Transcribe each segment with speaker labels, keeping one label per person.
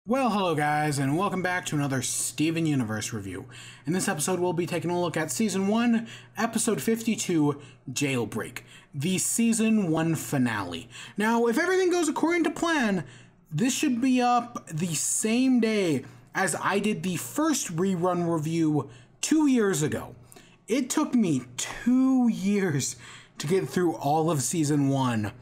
Speaker 1: Well, hello guys, and welcome back to another Steven Universe review. In this episode, we'll be taking a look at Season 1, Episode 52, Jailbreak, the Season 1 finale. Now, if everything goes according to plan, this should be up the same day as I did the first rerun review 2 years ago. It took me 2 years to get through all of Season 1,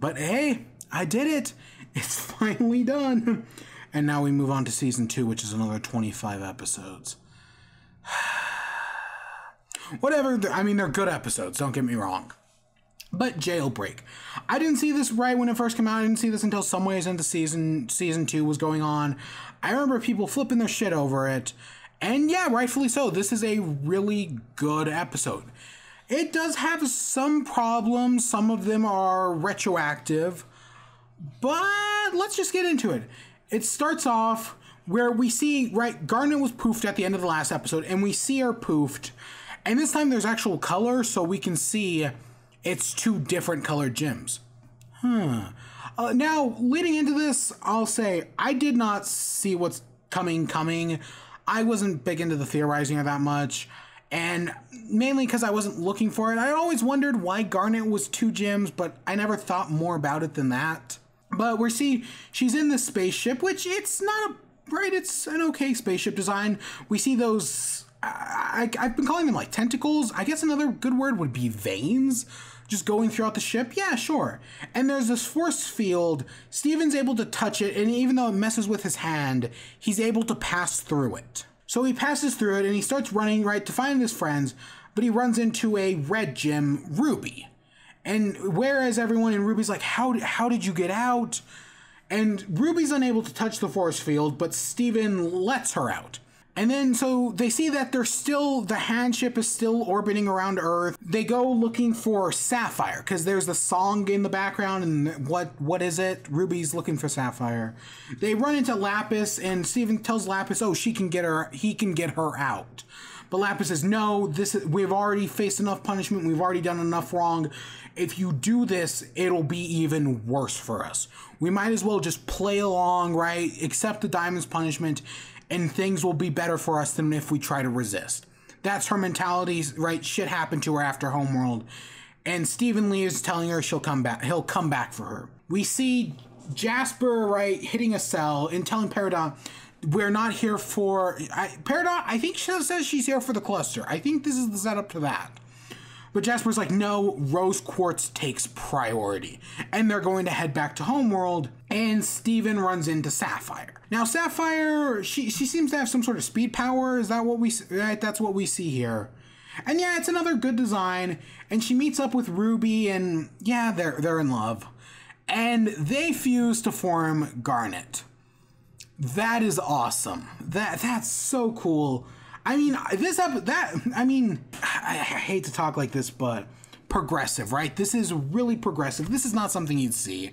Speaker 1: but hey, I did it! It's finally done! And now we move on to Season 2, which is another 25 episodes. Whatever, I mean, they're good episodes, don't get me wrong. But Jailbreak. I didn't see this right when it first came out. I didn't see this until some ways into Season 2 was going on. I remember people flipping their shit over it. And yeah, rightfully so. This is a really good episode. It does have some problems. Some of them are retroactive. But let's just get into it. It starts off where we see, right, Garnet was poofed at the end of the last episode, and we see her poofed. And this time there's actual color, so we can see it's two different colored gems. Now, leading into this, I'll say, I did not see what's coming. I wasn't big into the theorizing that much, and mainly because I wasn't looking for it. I always wondered why Garnet was two gems, but I never thought more about it than that. But we see she's in this spaceship, which it's not it's an okay spaceship design. We see those, I've been calling them like tentacles. I guess another good word would be veins, just going throughout the ship. Yeah, sure. And there's this force field. Steven's able to touch it, and even though it messes with his hand, he's able to pass through it. So he passes through it, and he starts running, right, to find his friends, but he runs into a red gem, Ruby. And whereas everyone in Ruby's like, how did you get out? And Ruby's unable to touch the force field, but Steven lets her out. And then so they see that the hand ship is still orbiting around Earth. They go looking for Sapphire, because there's the song in the background, and what is it? Ruby's looking for Sapphire. They run into Lapis, and Steven tells Lapis, oh, he can get her out. But Lapis says, no, we've already faced enough punishment. We've already done enough wrong. If you do this, it'll be even worse for us. We might as well just play along, right? Accept the diamond's punishment, and things will be better for us than if we try to resist. That's her mentality, right? Shit happened to her after Homeworld. And Stephen Lee is telling her he'll come back for her. We see Jasper, right, hitting a cell and telling Peridot, we're not here for... Peridot, I think she says she's here for the cluster. I think this is the setup to that. But Jasper's like, no, Rose Quartz takes priority. And they're going to head back to Homeworld, and Steven runs into Sapphire. Now, Sapphire, she seems to have some sort of speed power. Is that what we... Right, that's what we see here. And yeah, it's another good design. And she meets up with Ruby, and yeah, they're in love. And they fuse to form Garnet. That is awesome. That's so cool. I mean, I hate to talk like this, but progressive, right? This is really progressive. This is not something you'd see.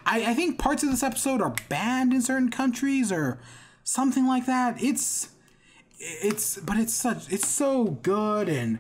Speaker 1: I think parts of this episode are banned in certain countries or something like that. It's so good, and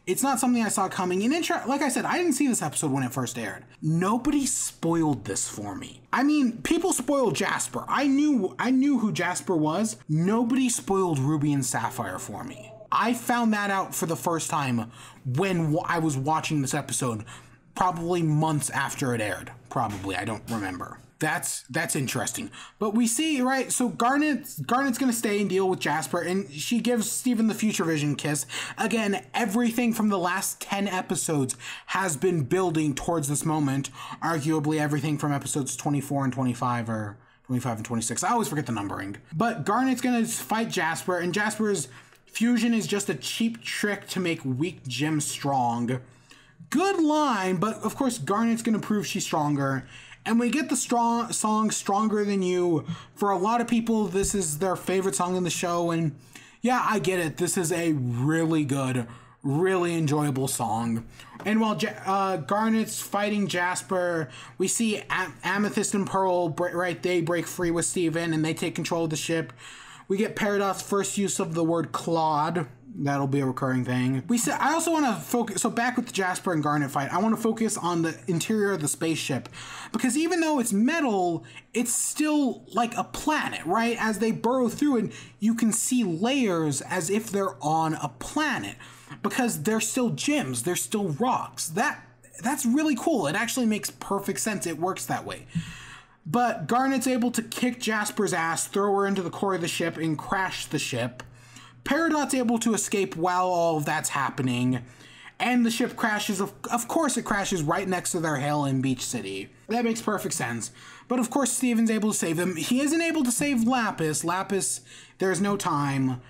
Speaker 1: it's not something I saw coming. And like I said, I didn't see this episode when it first aired. Nobody spoiled this for me. I mean, people spoiled Jasper. I knew who Jasper was. Nobody spoiled Ruby and Sapphire for me. I found that out for the first time when I was watching this episode, probably months after it aired. Probably, I don't remember. That's interesting. But we see, right, so Garnet's gonna stay and deal with Jasper, and she gives Steven the future vision kiss. Again, everything from the last 10 episodes has been building towards this moment. Arguably everything from episodes 24 and 25, or 25 and 26. I always forget the numbering. But Garnet's gonna fight Jasper, and Jasper's fusion is just a cheap trick to make weak gems strong. Good line, but of course Garnet's gonna prove she's stronger. And we get the song Stronger Than You. For a lot of people, this is their favorite song in the show. And yeah, I get it. This is a really good, really enjoyable song. And while Garnet's fighting Jasper, we see Amethyst and Pearl, right, they break free with Steven and they take control of the ship. We get Peridot's first use of the word Claude, That'll be a recurring thing. I also want to focus, so back with the Jasper and Garnet fight, I want to focus on the interior of the spaceship, because even though it's metal, it's still like a planet, right? As they burrow through it, you can see layers as if they're on a planet, because they're still gems, they're still rocks. That's really cool. It actually makes perfect sense. It works that way. But Garnet's able to kick Jasper's ass, throw her into the core of the ship, and crash the ship. Peridot's able to escape while all of that's happening, and the ship crashes. Of course, it crashes right next to their hill in Beach City. That makes perfect sense. But of course, Steven's able to save them. He isn't able to save Lapis. Lapis, there's no time.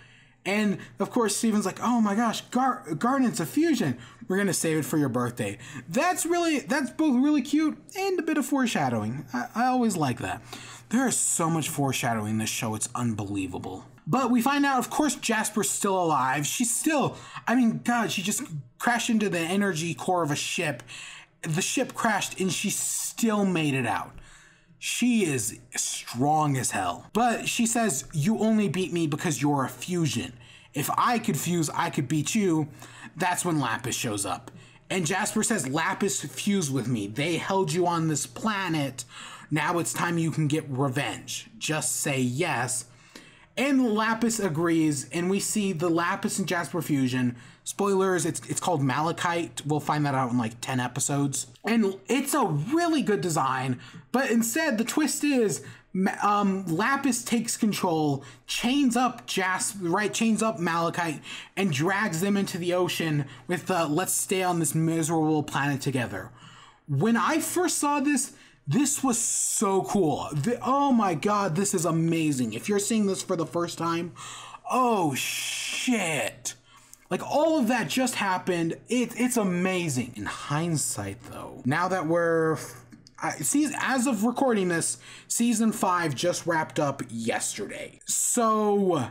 Speaker 1: And of course, Steven's like, oh my gosh, Garnet's a fusion. We're gonna save it for your birthday. That's both really cute and a bit of foreshadowing. I always like that. There is so much foreshadowing in this show, it's unbelievable. But we find out, of course, Jasper's still alive. She's still, I mean, God, she just crashed into the energy core of a ship. The ship crashed and she still made it out. She is strong as hell. But she says, you only beat me because you're a fusion. If I could fuse, I could beat you. That's when Lapis shows up. And Jasper says, Lapis fused with me. They held you on this planet. Now it's time you can get revenge. Just say yes. And Lapis agrees, and we see the Lapis and Jasper fusion. Spoilers, it's called Malachite. We'll find that out in like 10 episode. And it's a really good design, but instead the twist is Lapis takes control, chains up Malachite, and drags them into the ocean with let's stay on this miserable planet together. When I first saw this was so cool. Oh my God, this is amazing. If you're seeing this for the first time, oh shit. Like, all of that just happened. It's amazing. In hindsight, though, now that as of recording this, season 5 just wrapped up yesterday. So,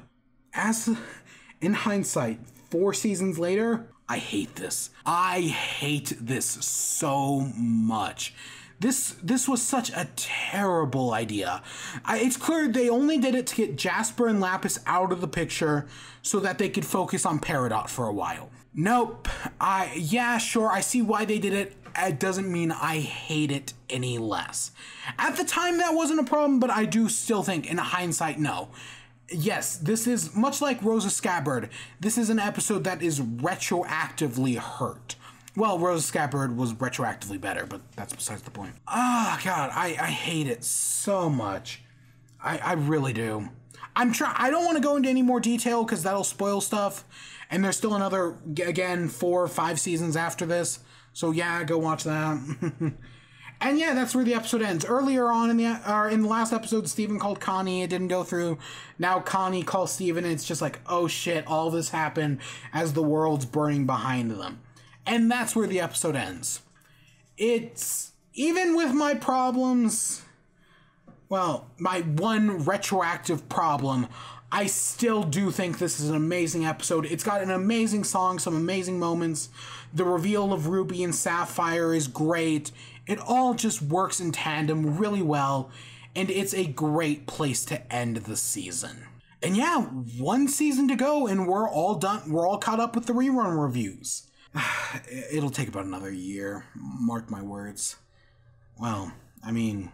Speaker 1: in hindsight, 4 seasons later, I hate this. I hate this so much. This was such a terrible idea. It's clear they only did it to get Jasper and Lapis out of the picture so that they could focus on Peridot for a while. Nope. Yeah, sure, I see why they did it. It doesn't mean I hate it any less. At the time, that wasn't a problem, but I do still think, in hindsight, no. Yes, this is much like Rosa Scabbard. This is an episode that is retroactively hurt. Well, Rosa Scabbard was retroactively better, but that's besides the point. Ah, God, I hate it so much. I really do. I don't want to go into any more detail because that'll spoil stuff. And there's still another, again, 4 or 5 seasons after this. So yeah, go watch that. And yeah, that's where the episode ends. Earlier on in the last episode, Steven called Connie. It didn't go through. Now Connie calls Steven, and it's just like, oh shit, all this happened as the world's burning behind them. And that's where the episode ends. It's, even with my problems, well, my one retroactive problem, I still do think this is an amazing episode. It's got an amazing song, some amazing moments. The reveal of Ruby and Sapphire is great. It all just works in tandem really well, and it's a great place to end the season. And yeah, 1 season to go, and we're all done. We're all caught up with the rerun reviews. It'll take about another year, mark my words. Well, I mean,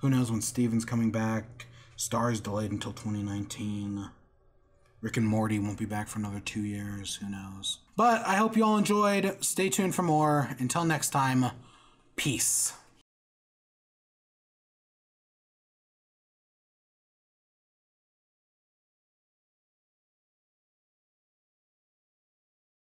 Speaker 1: who knows when Steven's coming back? Star's delayed until 2019. Rick and Morty won't be back for another 2 years, who knows? But I hope you all enjoyed. Stay tuned for more. Until next time, peace.